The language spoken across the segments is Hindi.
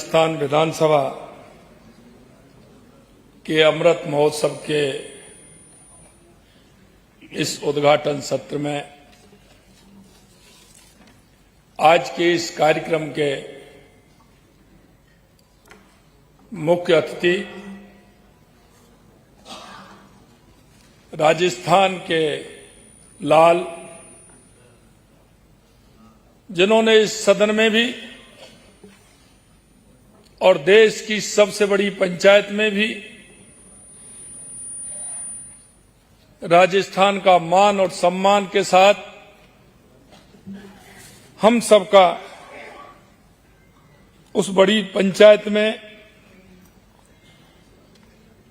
राजस्थान विधानसभा के अमृत महोत्सव के इस उद्घाटन सत्र में आज के इस कार्यक्रम के मुख्य अतिथि राजस्थान के लाल, जिन्होंने इस सदन में भी और देश की सबसे बड़ी पंचायत में भी राजस्थान का मान और सम्मान के साथ हम सबका उस बड़ी पंचायत में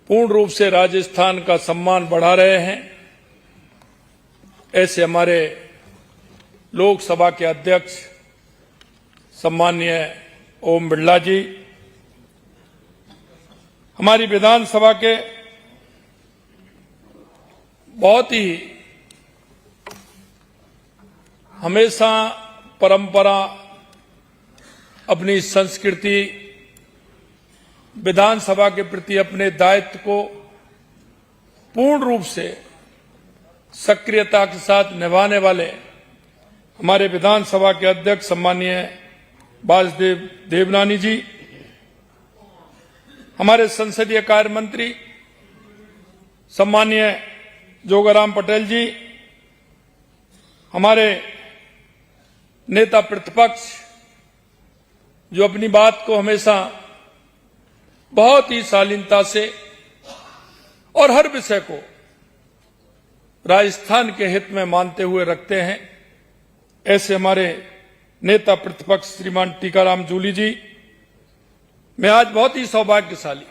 पूर्ण रूप से राजस्थान का सम्मान बढ़ा रहे हैं। ऐसे हमारे लोकसभा के अध्यक्ष सम्माननीय ओम बिरला जी, हमारी विधानसभा के बहुत ही हमेशा परंपरा, अपनी संस्कृति, विधानसभा के प्रति अपने दायित्व को पूर्ण रूप से सक्रियता के साथ निभाने वाले हमारे विधानसभा के अध्यक्ष सम्माननीय वासुदेव देवनानी जी, हमारे संसदीय कार्य मंत्री सम्माननीय जोगाराम पटेल जी, हमारे नेता प्रतिपक्ष जो अपनी बात को हमेशा बहुत ही शालीनता से और हर विषय को राजस्थान के हित में मानते हुए रखते हैं, ऐसे हमारे नेता प्रतिपक्ष श्रीमान टीकाराम जूली जी। मैं आज बहुत ही सौभाग्यशाली,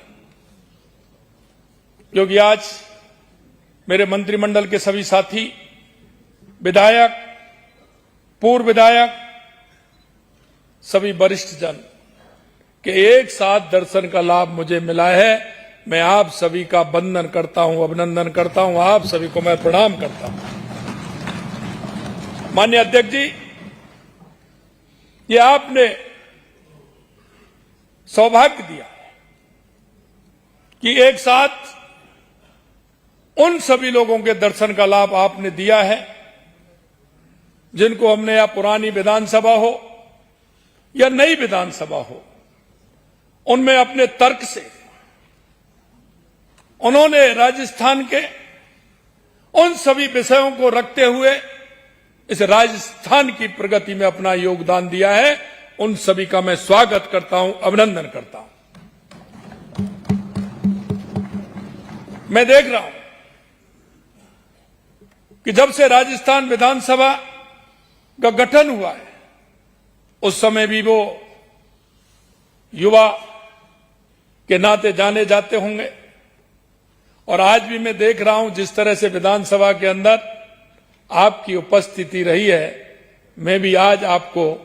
क्योंकि आज मेरे मंत्रिमंडल के सभी साथी, विधायक, पूर्व विधायक, सभी वरिष्ठ जन के एक साथ दर्शन का लाभ मुझे मिला है। मैं आप सभी का वंदन करता हूं, अभिनंदन करता हूं, आप सभी को मैं प्रणाम करता हूं। माननीय अध्यक्ष जी, ये आपने सौभाग्य दिया कि एक साथ उन सभी लोगों के दर्शन का लाभ आपने दिया है जिनको हमने या पुरानी विधानसभा हो या नई विधानसभा हो, उनमें अपने तर्क से उन्होंने राजस्थान के उन सभी विषयों को रखते हुए इस राजस्थान की प्रगति में अपना योगदान दिया है। उन सभी का मैं स्वागत करता हूं, अभिनंदन करता हूं। मैं देख रहा हूं कि जब से राजस्थान विधानसभा का गठन हुआ है, उस समय भी वो युवा के नाते जाने जाते होंगे, और आज भी मैं देख रहा हूं जिस तरह से विधानसभा के अंदर आपकी उपस्थिति रही है, मैं भी आज आपको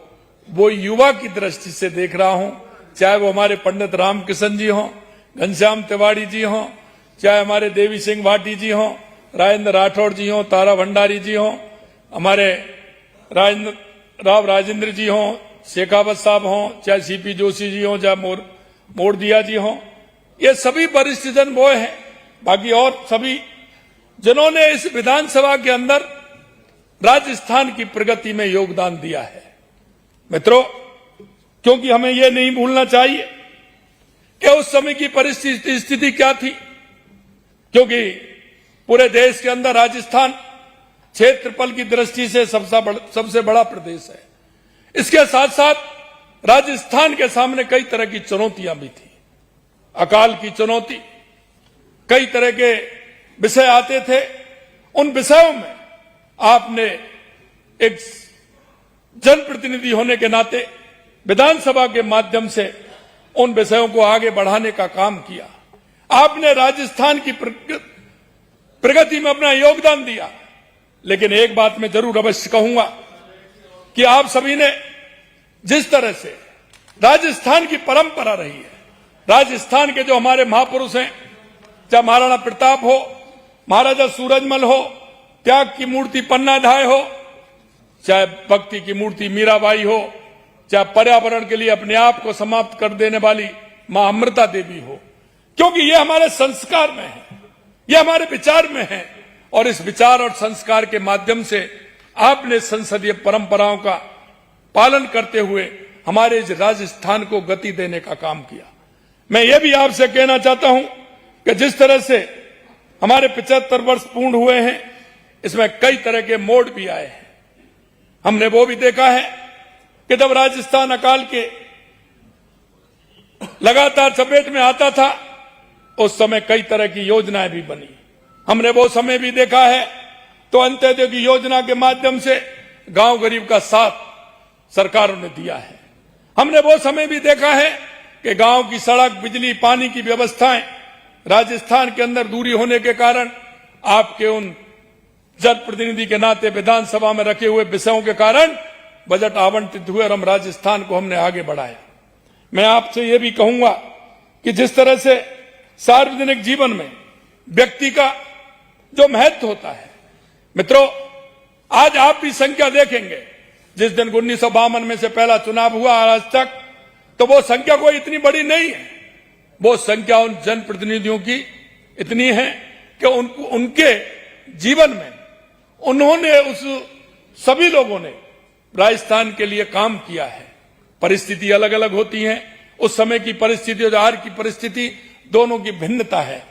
वो युवा की दृष्टि से देख रहा हूं, चाहे वो हमारे पंडित रामकिशन जी हों, घनश्याम तिवारी जी हों, चाहे हमारे देवी सिंह भाटी जी हों, राजेंद्र राठौड़ जी हों, तारा भंडारी जी हों, हमारे राव राजेंद्र जी हों, शेखावत साहब हों, चाहे सीपी जोशी जी हों, चाहे मोरदिया जी हों, ये सभी वरिष्ठ जन वो हैं। बाकी और सभी जिन्होंने इस विधानसभा के अंदर राजस्थान की प्रगति में योगदान दिया है। मित्रों, क्योंकि हमें यह नहीं भूलना चाहिए कि उस समय की परिस्थिति स्थिति क्या थी, क्योंकि पूरे देश के अंदर राजस्थान क्षेत्रफल की दृष्टि से सबसे बड़ा प्रदेश है। इसके साथ साथ राजस्थान के सामने कई तरह की चुनौतियां भी थी। अकाल की चुनौती, कई तरह के विषय आते थे। उन विषयों में आपने एक जनप्रतिनिधि होने के नाते विधानसभा के माध्यम से उन विषयों को आगे बढ़ाने का काम किया। आपने राजस्थान की प्रगति में अपना योगदान दिया। लेकिन एक बात मैं जरूर अवश्य कहूंगा कि आप सभी ने जिस तरह से राजस्थान की परंपरा रही है, राजस्थान के जो हमारे महापुरुष हैं, चाहे महाराणा प्रताप हो, महाराजा सूरजमल हो, त्याग की मूर्ति पन्नाधाय हो, चाहे भक्ति की मूर्ति मीराबाई हो, चाहे पर्यावरण के लिए अपने आप को समाप्त कर देने वाली मां अमृता देवी हो, क्योंकि ये हमारे संस्कार में है, ये हमारे विचार में है। और इस विचार और संस्कार के माध्यम से आपने संसदीय परंपराओं का पालन करते हुए हमारे इस राजस्थान को गति देने का काम किया। मैं ये भी आपसे कहना चाहता हूं कि जिस तरह से हमारे 75 वर्ष पूर्ण हुए हैं, इसमें कई तरह के मोड़ भी आए हैं। हमने वो भी देखा है कि जब राजस्थान अकाल के लगातार चपेट में आता था, उस समय कई तरह की योजनाएं भी बनी। हमने वो समय भी देखा है तो अंत्योदय की योजना के माध्यम से गांव गरीब का साथ सरकारों ने दिया है। हमने वो समय भी देखा है कि गांव की सड़क, बिजली, पानी की व्यवस्थाएं राजस्थान के अंदर दूरी होने के कारण आपके उन जनप्रतिनिधि के नाते विधानसभा में रखे हुए विषयों के कारण बजट आवंटित हुए और हम राजस्थान को हमने आगे बढ़ाया। मैं आपसे ये भी कहूंगा कि जिस तरह से सार्वजनिक जीवन में व्यक्ति का जो महत्व होता है, मित्रों, आज आप भी संख्या देखेंगे, जिस दिन 1952 में से पहला चुनाव हुआ आज तक, तो वो संख्या कोई इतनी बड़ी नहीं है। वो संख्या उन जनप्रतिनिधियों की इतनी है कि उनके जीवन में उन्होंने सभी लोगों ने राजस्थान के लिए काम किया है। परिस्थिति अलग अलग होती है, उस समय की परिस्थिति और आज की परिस्थिति दोनों की भिन्नता है,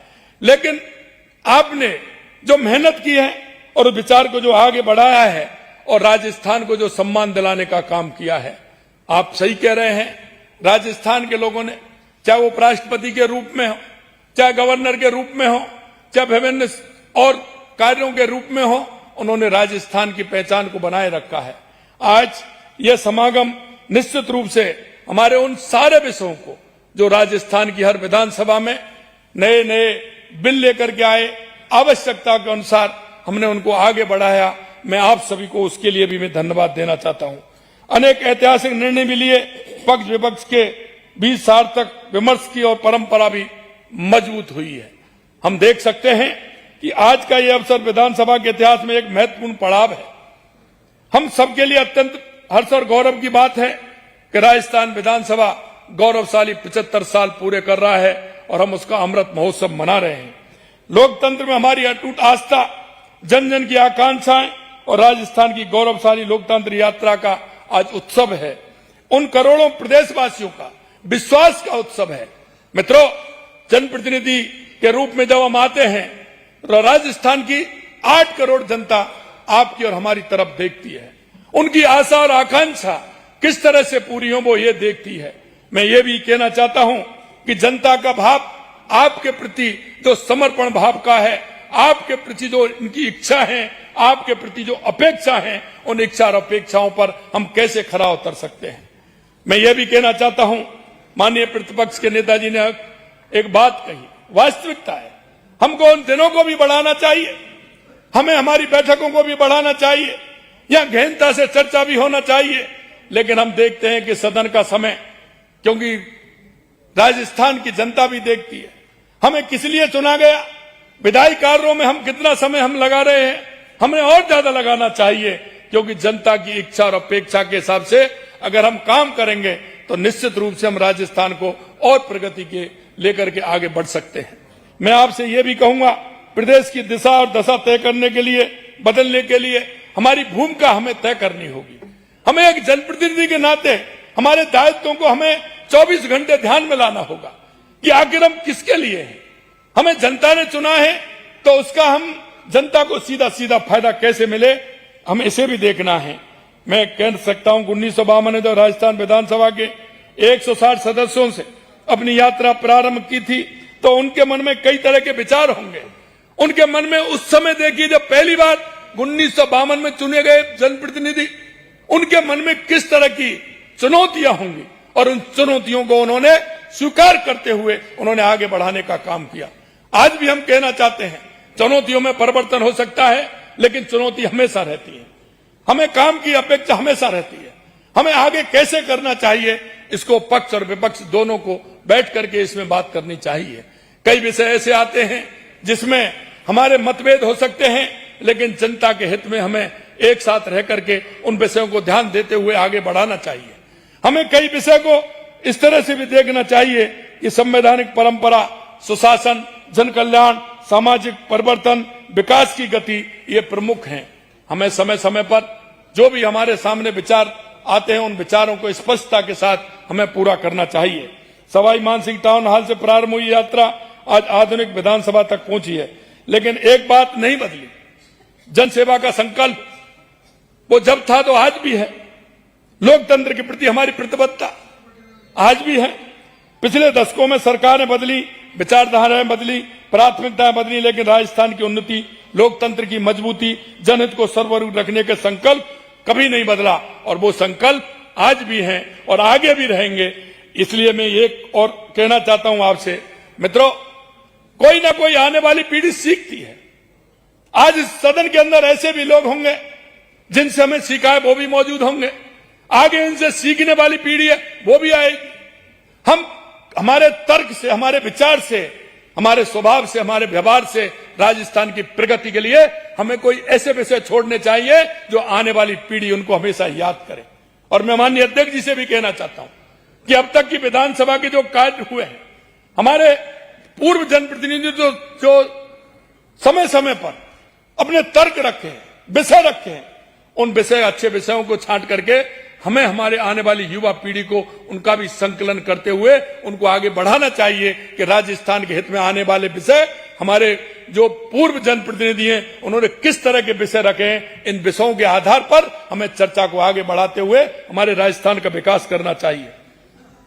लेकिन आपने जो मेहनत की है और विचार को जो आगे बढ़ाया है और राजस्थान को जो सम्मान दिलाने का काम किया है, आप सही कह रहे हैं। राजस्थान के लोगों ने, चाहे वो उपराष्ट्रपति के रूप में हो, चाहे गवर्नर के रूप में हो, चाहे विभिन्न और कार्यों के रूप में हो, उन्होंने राजस्थान की पहचान को बनाए रखा है। आज यह समागम निश्चित रूप से हमारे उन सारे विषयों को जो राजस्थान की हर विधानसभा में नए नए बिल लेकर के आए, आवश्यकता के अनुसार हमने उनको आगे बढ़ाया। मैं आप सभी को उसके लिए भी मैं धन्यवाद देना चाहता हूं। अनेक ऐतिहासिक निर्णय भी लिए, पक्ष विपक्ष के बीच सार्थक विमर्श की और परंपरा भी मजबूत हुई है। हम देख सकते हैं कि आज का यह अवसर विधानसभा के इतिहास में एक महत्वपूर्ण पड़ाव है। हम सबके लिए अत्यंत हर्ष और गौरव की बात है कि राजस्थान विधानसभा गौरवशाली 75 साल पूरे कर रहा है और हम उसका अमृत महोत्सव मना रहे हैं। लोकतंत्र में हमारी अटूट आस्था, जन जन की आकांक्षाएं और राजस्थान की गौरवशाली लोकतंत्र यात्रा का आज उत्सव है। उन करोड़ों प्रदेशवासियों का विश्वास का उत्सव है। मित्रों, जनप्रतिनिधि के रूप में जब हम आते हैं तो राजस्थान की 8 करोड़ जनता आपकी और हमारी तरफ देखती है। उनकी आशा और आकांक्षा किस तरह से पूरी हो वो ये देखती है। मैं ये भी कहना चाहता हूं कि जनता का भाव आपके प्रति जो समर्पण भाव का है, आपके प्रति जो इनकी इच्छा है, आपके प्रति जो अपेक्षा है, उन इच्छा और अपेक्षाओं पर हम कैसे खरा उतर सकते हैं। मैं ये भी कहना चाहता हूं, माननीय प्रतिपक्ष के नेताजी ने एक बात कही, वास्तविकता है। हमको उन दिनों को भी बढ़ाना चाहिए, हमें हमारी बैठकों को भी बढ़ाना चाहिए, या गहनता से चर्चा भी होना चाहिए। लेकिन हम देखते हैं कि सदन का समय, क्योंकि राजस्थान की जनता भी देखती है हमें किस लिए चुना गया, विधायी कार्यों में हम कितना समय हम लगा रहे हैं, हमें और ज्यादा लगाना चाहिए, क्योंकि जनता की इच्छा और अपेक्षा के हिसाब से अगर हम काम करेंगे तो निश्चित रूप से हम राजस्थान को और प्रगति के लेकर के आगे बढ़ सकते हैं। मैं आपसे यह भी कहूंगा, प्रदेश की दिशा और दशा तय करने के लिए, बदलने के लिए हमारी भूमिका हमें तय करनी होगी। हमें एक जनप्रतिनिधि के नाते हमारे दायित्वों को हमें 24 घंटे ध्यान में लाना होगा कि आखिर हम किसके लिए हैं। हमें जनता ने चुना है तो उसका हम जनता को सीधा सीधा फायदा कैसे मिले, हमें इसे भी देखना है। मैं कह सकता हूं 1952 में जब राजस्थान विधानसभा के 160 सदस्यों से अपनी यात्रा प्रारंभ की थी तो उनके मन में कई तरह के विचार होंगे। उनके मन में उस समय देखिए जब पहली बार 1952 में चुने गए जनप्रतिनिधि, उनके मन में किस तरह की चुनौतियां होंगी और उन चुनौतियों को उन्होंने स्वीकार करते हुए उन्होंने आगे बढ़ाने का काम किया। आज भी हम कहना चाहते हैं चुनौतियों में परिवर्तन हो सकता है, लेकिन चुनौती हमेशा रहती है। हमें काम की अपेक्षा हमेशा रहती है। हमें आगे कैसे करना चाहिए, इसको पक्ष और विपक्ष दोनों को बैठ करके इसमें बात करनी चाहिए। कई विषय ऐसे आते हैं जिसमें हमारे मतभेद हो सकते हैं, लेकिन जनता के हित में हमें एक साथ रह करके उन विषयों को ध्यान देते हुए आगे बढ़ाना चाहिए। हमें कई विषय को इस तरह से भी देखना चाहिए कि संवैधानिक परंपरा, सुशासन, जन कल्याण, सामाजिक परिवर्तन, विकास की गति, ये प्रमुख हैं। हमें समय समय पर जो भी हमारे सामने विचार आते हैं, उन विचारों को स्पष्टता के साथ हमें पूरा करना चाहिए। सवाई मानसिंह टाउन हॉल से प्रारंभ हुई यात्रा आज आधुनिक विधानसभा तक पहुंची है, लेकिन एक बात नहीं बदली। जनसेवा का संकल्प वो जब था तो आज भी है। लोकतंत्र के प्रति हमारी प्रतिबद्धता आज भी है। पिछले दशकों में सरकारें बदली, विचारधाराएं बदली, प्राथमिकताएं बदली, लेकिन राजस्थान की उन्नति, लोकतंत्र की मजबूती, जनहित को सर्वोपरि रखने के संकल्प कभी नहीं बदला और वो संकल्प आज भी हैं और आगे भी रहेंगे। इसलिए मैं एक और कहना चाहता हूं आपसे मित्रों, कोई ना कोई आने वाली पीढ़ी सीखती है। आज इस सदन के अंदर ऐसे भी लोग होंगे जिनसे हमें सीखा है, वो भी मौजूद होंगे। आगे इनसे सीखने वाली पीढ़ी है, वो भी आएगी। हम हमारे तर्क से, हमारे विचार से, हमारे स्वभाव से, हमारे व्यवहार से राजस्थान की प्रगति के लिए हमें कोई ऐसे विषय छोड़ने चाहिए जो आने वाली पीढ़ी उनको हमेशा याद करे। और मैं माननीय अध्यक्ष जी से भी कहना चाहता हूं कि अब तक की विधानसभा के जो कार्य हुए हैं, हमारे पूर्व जनप्रतिनिधि जो समय समय पर अपने तर्क रखे हैं, विषय रखे हैं, उन विषय, अच्छे विषयों को छांट करके हमें हमारे आने वाली युवा पीढ़ी को उनका भी संकलन करते हुए उनको आगे बढ़ाना चाहिए कि राजस्थान के हित में आने वाले विषय, हमारे जो पूर्व जनप्रतिनिधि हैं उन्होंने किस तरह के विषय रखे हैं, इन विषयों के आधार पर हमें चर्चा को आगे बढ़ाते हुए हमारे राजस्थान का विकास करना चाहिए।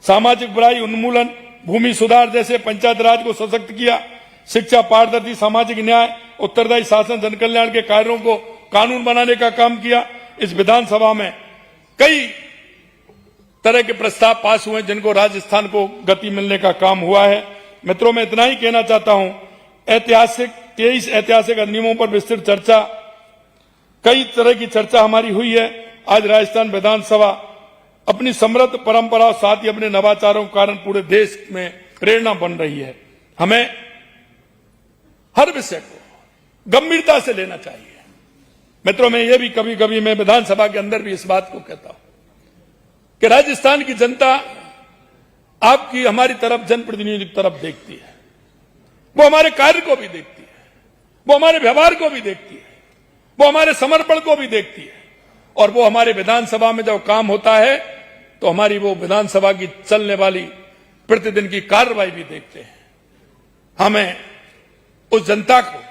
सामाजिक बुराई उन्मूलन, भूमि सुधार जैसे पंचायत राज को सशक्त किया, शिक्षा, पारदर्शी, सामाजिक न्याय, उत्तरदायी शासन, जन कल्याण के कार्यों को कानून बनाने का काम किया। इस विधानसभा में कई तरह के प्रस्ताव पास हुए जिनको राजस्थान को गति मिलने का काम हुआ है। मित्रों, मैं इतना ही कहना चाहता हूं, 23 ऐतिहासिक अधिनियमों पर विस्तृत चर्चा, कई तरह की चर्चा हमारी हुई है। आज राजस्थान विधानसभा अपनी समृद्ध परंपरा और साथ ही अपने नवाचारों के कारण पूरे देश में प्रेरणा बन रही है। हमें हर विषय को गंभीरता से लेना चाहिए। मित्रों, मैं ये भी कभी कभी मैं विधानसभा के अंदर भी इस बात को कहता हूं कि राजस्थान की जनता आपकी, हमारी तरफ, जनप्रतिनिधि की तरफ देखती है। वो हमारे कार्य को भी देखती है, वो हमारे व्यवहार को भी देखती है, वो हमारे समर्पण को भी देखती है, और वो हमारे विधानसभा में जब काम होता है तो हमारी वो विधानसभा की चलने वाली प्रतिदिन की कार्रवाई भी देखते हैं। हमें उस जनता को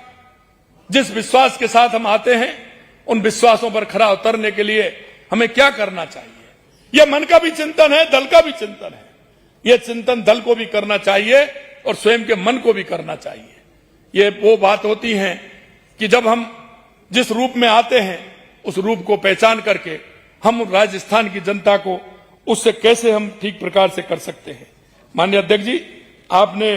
जिस विश्वास के साथ हम आते हैं, उन विश्वासों पर खरा उतरने के लिए हमें क्या करना चाहिए, यह मन का भी चिंतन है, दल का भी चिंतन है। यह चिंतन दल को भी करना चाहिए और स्वयं के मन को भी करना चाहिए। ये वो बात होती है कि जब हम जिस रूप में आते हैं उस रूप को पहचान करके हम राजस्थान की जनता को उससे कैसे हम ठीक प्रकार से कर सकते हैं। माननीय अध्यक्ष जी, आपने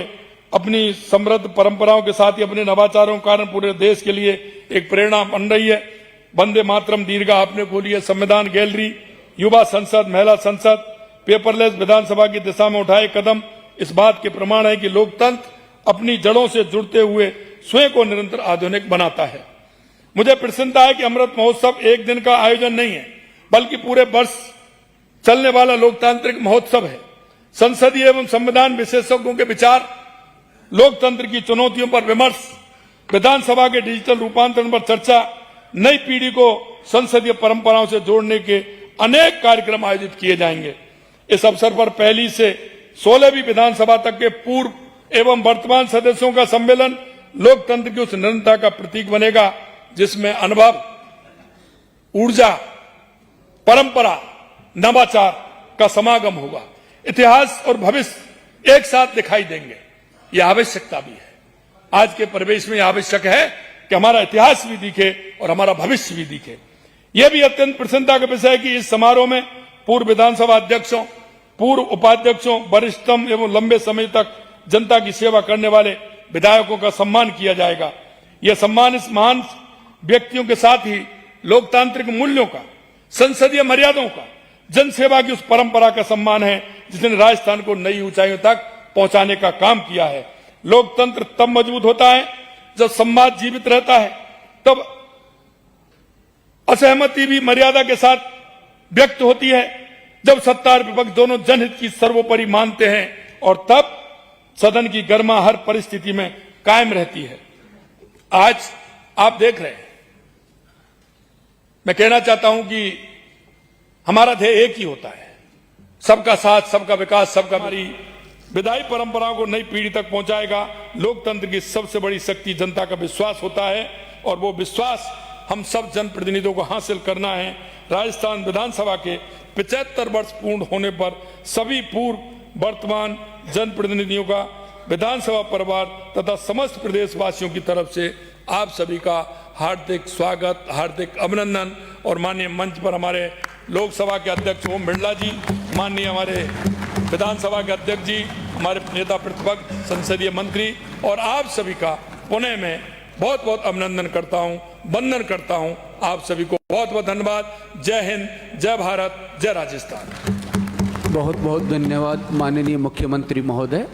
अपनी समृद्ध परंपराओं के साथ ही अपने नवाचारों के कारण पूरे देश के लिए एक प्रेरणा बन रही है। वंदे मातरम दीर्घा आपने खोली है, संविधान गैलरी, युवा संसद, महिला संसद, पेपरलेस विधानसभा की दिशा में उठाए कदम इस बात के प्रमाण है कि लोकतंत्र अपनी जड़ों से जुड़ते हुए स्वयं को निरंतर आधुनिक बनाता है। मुझे प्रसन्नता है कि अमृत महोत्सव एक दिन का आयोजन नहीं है, बल्कि पूरे वर्ष चलने वाला लोकतांत्रिक महोत्सव है। संसदीय एवं संविधान विशेषज्ञों के विचार, लोकतंत्र की चुनौतियों पर विमर्श, विधानसभा के डिजिटल रूपांतरण पर चर्चा, नई पीढ़ी को संसदीय परंपराओं से जोड़ने के अनेक कार्यक्रम आयोजित किए जाएंगे। इस अवसर पर 1 से 16वीं विधानसभा तक के पूर्व एवं वर्तमान सदस्यों का सम्मेलन लोकतंत्र की उस निरंतरता का प्रतीक बनेगा जिसमें अनुभव, ऊर्जा, परंपरा, नवाचार का समागम होगा। इतिहास और भविष्य एक साथ दिखाई देंगे, यह आवश्यकता भी है। आज के परिवेश में आवश्यक है कि हमारा इतिहास भी दिखे और हमारा भविष्य भी दिखे। यह भी अत्यंत प्रसन्नता का विषय है कि इस समारोह में पूर्व विधानसभा अध्यक्षों, पूर्व उपाध्यक्षों, वरिष्ठतम एवं लंबे समय तक जनता की सेवा करने वाले विधायकों का सम्मान किया जाएगा। यह सम्मान इस महान व्यक्तियों के साथ ही लोकतांत्रिक मूल्यों का, संसदीय मर्यादाओं का, जनसेवा की उस परंपरा का सम्मान है जिसने राजस्थान को नई ऊंचाइयों तक पहुंचाने का काम किया है। लोकतंत्र तब मजबूत होता है जब संवाद जीवित रहता है, तब असहमति भी मर्यादा के साथ व्यक्त होती है, जब सत्ता और विपक्ष दोनों जनहित की सर्वोपरि मानते हैं और तब सदन की गर्मा हर परिस्थिति में कायम रहती है। आज आप देख रहे हैं, मैं कहना चाहता हूं कि हमारा ध्येय एक ही होता है, सबका साथ, सबका विकास, सबका। हमारी विधायी परंपराओं को नई पीढ़ी तक पहुंचाएगा। लोकतंत्र की सबसे बड़ी शक्ति जनता का विश्वास होता है और वो विश्वास हम सब जनप्रतिनिधियों को हासिल करना है। राजस्थान विधानसभा के 75 वर्ष पूर्ण होने पर सभी पूर्व वर्तमान जनप्रतिनिधियों का, विधानसभा परिवार तथा समस्त प्रदेशवासियों की तरफ से आप सभी का हार्दिक स्वागत, हार्दिक अभिनंदन। और माननीय मंच पर हमारे लोकसभा के अध्यक्ष ओम बिरला जी, माननीय हमारे विधानसभा के अध्यक्ष जी, हमारे नेता प्रतिपक्ष संसदीय मंत्री और आप सभी का पुनः मैं बहुत बहुत अभिनंदन करता हूं, वंदन करता हूं। आप सभी को बहुत बहुत धन्यवाद। जय हिंद, जय भारत, जय राजस्थान। बहुत बहुत धन्यवाद माननीय मुख्यमंत्री महोदय।